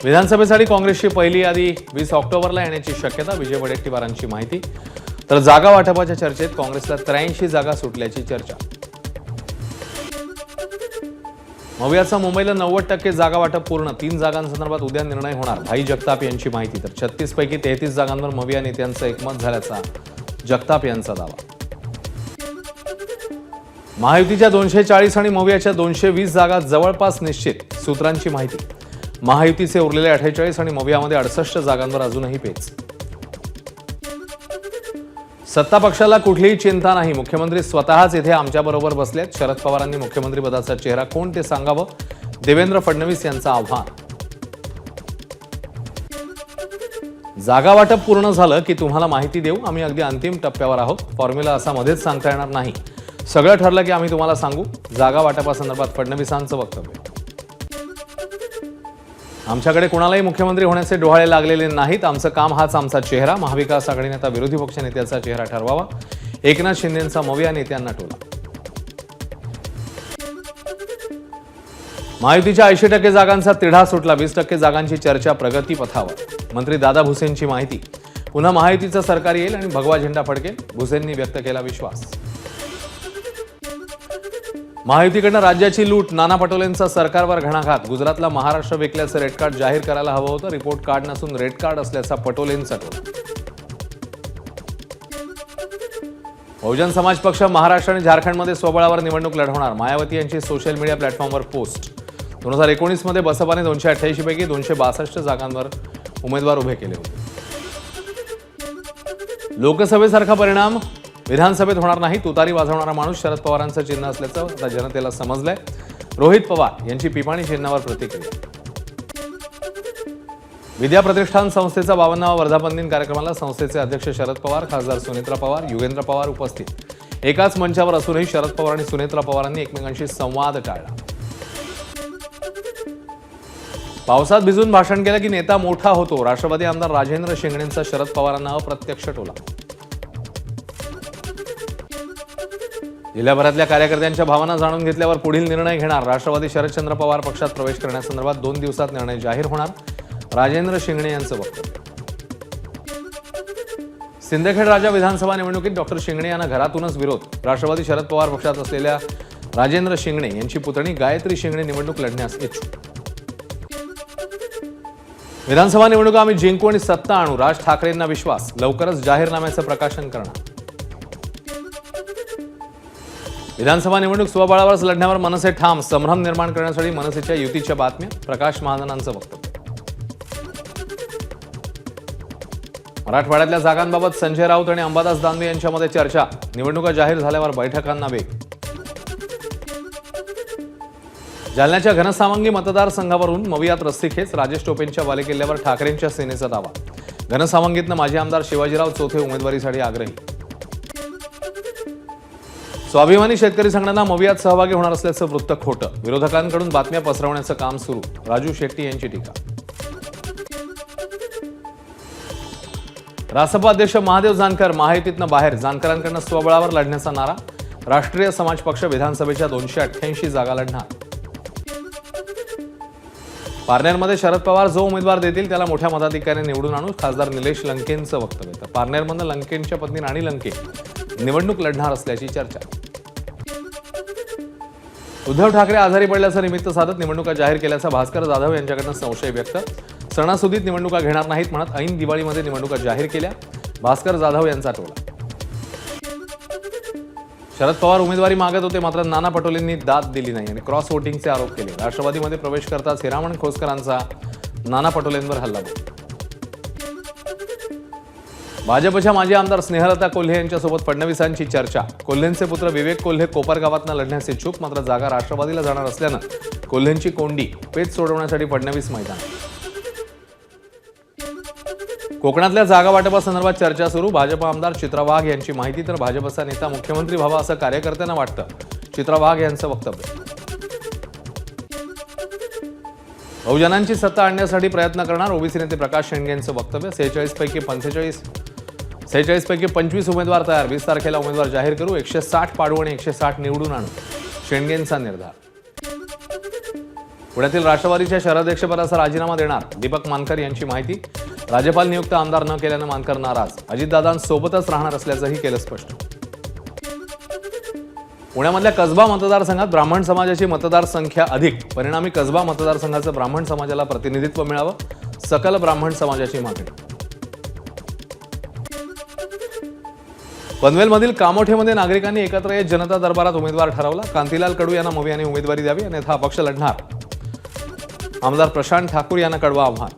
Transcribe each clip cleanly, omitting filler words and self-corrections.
विधानसभेसाठी काँग्रेसची पहिली यादी 20 ऑक्टोबरला येण्याची शक्यता. विजय वडेट्टीवारांची माहिती. तर जागा वाटपाच्या चर्चेत काँग्रेसला 83 जागा सुटल्याची चर्चा. मवियाचा मुंबईला 90% जागा वाटप पूर्ण. 3 जागांसंदर्भात उद्या निर्णय होणार. भाई जगताप यांची माहिती. तर 36 पैकी 33 जागांवर मविया नेत्यांचं एकमत झाल्याचा जगताप यांचा दावा. महायुतीच्या 240 आणि मवियाच्या 220 जागा जवळपास निश्चित. सूत्रांची माहिती. महायुतीचे उरलेले 48 आणि मवियामध्ये 68 जागांवर अजूनही पेच. सत्ता पक्षाला कुठलीही चिंता नाही. मुख्यमंत्री स्वतःच येथे आमच्याबरोबर बसलेत. शरद पवारांनी मुख्यमंत्रीपदाचा चेहरा कोण ते सांगावं. देवेंद्र फडणवीस यांचं आव्हान. जागा वाटप पूर्ण झालं की तुम्हाला माहिती देऊ. आम्ही अगदी अंतिम टप्प्यावर आहोत. फॉर्म्युला असा मध्येच सांगता येणार नाही. सगळं ठरलं की आम्ही तुम्हाला सांगू. जागा वाटपासंदर्भात फडणवीसांचं वक्तव्य. आमच्याकडे कुणालाही मुख्यमंत्री होण्याचे डोहाळे लागलेले नाहीत. आमचं काम हाच आमचा चेहरा. महाविकास आघाडीने आता विरोधी पक्ष नेत्याचा चेहरा ठरवावा. एकनाथ शिंदेंचा मविया नेत्यांना टोला. महायुतीच्या 80% जागांचा तिढा सुटला. 20% जागांची चर्चा प्रगतीपथावर. मंत्री दादा भुसेंची माहिती. पुन्हा महायुतीचं सरकार येईल आणि भगवा झेंडा फडकेल. भुसेंनी व्यक्त केला विश्वास. महायुतीकडनं राज्याची लूट. नाना पटोलेंचा सरकारवर घणाघात. गुजरातला महाराष्ट्र विकल्याचं रेड कार्ड जाहीर करायला हवं होतं. रिपोर्ट कार्ड नसून रेड कार्ड असल्याचा पटोलेंचा टोला. बहुजन समाज पक्ष महाराष्ट्र आणि झारखंडमध्ये स्वबळावर निवडणूक लढवणार. मायावती यांची सोशल मीडिया प्लॅटफॉर्मवर पोस्ट. 2019 मध्ये बसपाने 288 पैकी 262 जागांवर उमेदवार उभे केले होते. लोकसभेसारखा परिणाम विधानसभेत होणार नाही. तुतारी वाजवणारा माणूस शरद पवारांचं चिन्ह असल्याचं आता जनतेला समजलंय. रोहित पवार यांची पिपाणी चिन्हावर प्रतिक्रिया. विद्या प्रतिष्ठान संस्थेचा 52वा वर्धापन दिन कार्यक्रमाला संस्थेचे अध्यक्ष शरद पवार, खासदार सुनेत्रा पवार, युगेंद्र पवार उपस्थित. एकाच मंचावर असूनही शरद पवार आणि सुनेत्रा पवारांनी एकमेकांशी संवाद टाळला. पावसात भिजून भाषण केलं की नेता मोठा होतो. राष्ट्रवादी आमदार राजेंद्र शिंगणेंचा शरद पवारांना अप्रत्यक्ष टोला. जिल्ह्याभरातल्या कार्यकर्त्यांच्या भावना जाणून घेतल्यावर पुढील निर्णय घेणार. राष्ट्रवादी शरदचंद्र पवार पक्षात प्रवेश करण्यासंदर्भात 2 दिवसात निर्णय जाहीर होणार. राजेंद्र शिंगणे यांचं वक्तव्य. सिंदखेड राजा विधानसभा निवडणुकीत डॉक्टर शिंगणे यांना घरातूनच विरोध. राष्ट्रवादी शरद पवार पक्षात असलेल्या राजेंद्र शिंगणे यांची पुतणी गायत्री शिंगणे निवडणूक लढण्यास इच्छुक. विधानसभा निवडणुका आम्ही जिंकू आणि सत्ता आणू. राज ठाकरेंना विश्वास. लवकरच जाहीरनाम्याचं प्रकाशन करणार. विधानसभा निवडणूक स्वबळावरच लढण्यावर मनसे ठाम. संभ्रम निर्माण करण्यासाठी मनसेच्या युतीच्या बातम्या. प्रकाश महाजनांचं वक्तव्य. मराठवाड्यातल्या जागांबाबत संजय राऊत आणि अंबादास दानवे यांच्यामध्ये चर्चा. निवडणुका जाहीर झाल्यावर बैठकांना वेग. जालन्याच्या घनसावंगी मतदारसंघावरून मवियात रस्सीखेच. राजेश टोपेंच्या बालेकिल्ल्यावर ठाकरेंच्या सेनेचा दावा. घनसावंगीतनं माजी आमदार शिवाजीराव चोथे उमेदवारीसाठी आग्रही. स्वाभिमानी शेतकरी संघटना मवियात सहभागी होणार असल्याचं वृत्त खोटं. विरोधकांकडून बातम्या पसरवण्याचं काम सुरू. राजू शेट्टी यांची टीका. रासपा अध्यक्ष महादेव जानकर महायुतीतनं बाहेर. जानकरांकडनं स्वबळावर लढण्याचा नारा. राष्ट्रीय समाज पक्ष विधानसभेच्या 288 जागा लढणार. पारनेरमध्ये शरद पवार जो उमेदवार देतील त्याला मोठ्या मताधिक्याने निवडून आणू. खासदार निलेश लंकेंचं वक्तव्य. तर पारनेरमधनं लंकेंच्या पत्नी राणी लंके निवडणूक लढणार असल्याची चर्चा. उद्धव ठाकरे आजारी पडल्याचं निमित्त साधत निवडणुका जाहीर केल्याचा भास्कर जाधव यांच्याकडनं संशय व्यक्त. सणासुदीत निवडणुका घेणार नाहीत म्हणत ऐन दिवाळीमध्ये निवडणुका जाहीर केल्या. भास्कर जाधव यांचा टोला. शरद पवार उमेदवारी मागत होते मात्र नाना पटोलेंनी दाद दिली नाही आणि क्रॉस वोटिंगचे आरोप केले. राष्ट्रवादीमध्ये प्रवेश करताच हिरामण खोसकरांचा नाना पटोलेंवर हल्लाबोल. भाजपच्या माजी आमदार स्नेहलता कोल्हे यांच्यासोबत फडणवीसांची चर्चा. कोल्हेंचे पुत्र विवेक कोल्हे कोपरगावातनं लढण्यास इच्छुक मात्र जागा राष्ट्रवादीला जाणार असल्यानं कोल्हेंची कोंडी. पेच सोडवण्यासाठी फडणवीस मैदान. कोकणातल्या जागा वाटपासंदर्भात चर्चा सुरू. भाजप आमदार चित्रा वाघ यांची माहिती. तर भाजपचा नेता मुख्यमंत्री व्हावा असं कार्यकर्त्यांना वाटतं. चित्रा वाघ यांचं वक्तव्य. बहुजनांची सत्ता आणण्यासाठी प्रयत्न करणार. ओबीसी नेते प्रकाश शेंडेंचं वक्तव्य. 46 पैकी 25 उमेदवार तयार. 20 तारखेला उमेदवार जाहीर करू. 160 पाडू आणि 160 निवडून आणू. शेंडेंचा निर्धार. पुण्यातील राष्ट्रवादीच्या शहराध्यक्षपदाचा राजीनामा देणार दीपक मानकर यांची माहिती. राज्यपाल नियुक्त आमदार न केल्यानं मानकर नाराज. अजितदादांसोबतच राहणार असल्याचंही केलं स्पष्ट. पुण्यामधल्या कसबा मतदारसंघात ब्राह्मण समाजाची मतदार संख्या अधिक, परिणामी कसबा मतदारसंघाचं ब्राह्मण समाजाला प्रतिनिधित्व मिळावं, सकल ब्राह्मण समाजाची मागणी. पनवेलमधील कामोठेमध्ये नागरिकांनी एकत्र येत जनता दरबारात उमेदवार ठरवला. कांतीलाल कडू यांना मवी यांनी उमेदवारी द्यावी, अन्यथा अपक्ष लढणार. आमदार प्रशांत ठाकूर यांना कडवं आव्हान.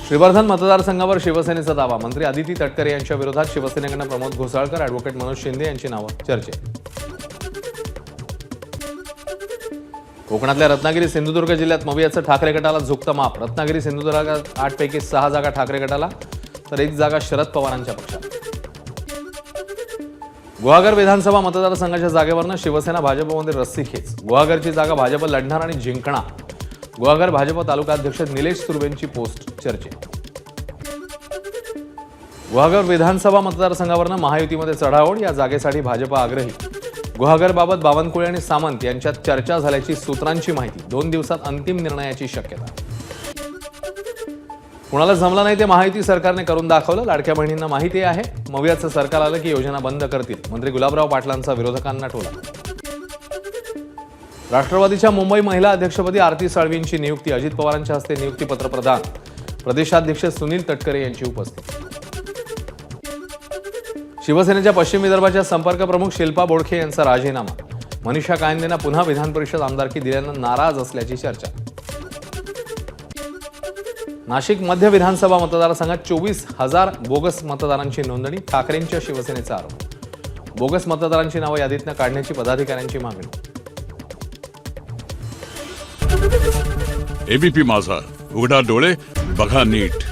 श्रीवर्धन मतदारसंघावर शिवसेनेचा दावा. मंत्री आदिती तटकरे यांच्या विरोधात शिवसेनेकडून प्रमोद घोसाळकर, ॲडव्होकेट मनोज शिंदे यांची नावं चर्चेत. कोकणातल्या रत्नागिरी सिंधुदुर्ग जिल्ह्यात मवियाचं ठाकरे गटाला झुकतं माप. रत्नागिरी सिंधुदुर्गात 8 पैकी 6 जागा ठाकरे गटाला, तर 1 जागा शरद पवारांच्या पक्षात. गुहागर विधानसभा मतदारसंघाच्या जागेवरनं शिवसेना भाजपमध्ये रस्सीखेच. गुहागरची जागा भाजप लढणार आणि जिंकणार. गुहागर भाजप तालुकाध्यक्ष निलेश सुर्वेंची पोस्ट चर्चेत. गुहागर विधानसभा मतदारसंघावरनं महायुतीमध्ये चढाओढ. या जागेसाठी भाजप आग्रही. गुहागरबाबत बावनकुळे आणि सामंत यांच्यात चर्चा झाल्याची सूत्रांची माहिती. 2 दिवसात अंतिम निर्णयाची शक्यता. कुणाला जमलं नाही ते महायुती सरकारने करून दाखवलं. लाडक्या बहिणींना माहिती आहे, मवियाचं सरकार आलं की योजना बंद करतील. मंत्री गुलाबराव पाटलांचा विरोधकांना टोला. राष्ट्रवादीच्या मुंबई महिला अध्यक्षपदी आरती साळवींची नियुक्ती. अजित पवारांच्या हस्ते नियुक्तीपत्र प्रदान. प्रदेशाध्यक्ष सुनील तटकरे यांची उपस्थिती. शिवसेनेच्या पश्चिम विदर्भाच्या संपर्क प्रमुख शिल्पा बोडखे यांचा राजीनामा. मनीषा कायंदेंना पुन्हा विधान परिषद आमदारकी दिल्यानं नाराज असल्याची चर्चा. नाशिक मध्य विधानसभा मतदारसंघात 24,000 बोगस मतदारांची नोंदणी. ठाकरेंच्या शिवसेनेचा आरोप. बोगस मतदारांची नावं यादीतनं काढण्याची पदाधिकाऱ्यांची मागणी. एबीपी माझा, उघडा डोळे बघा नीट.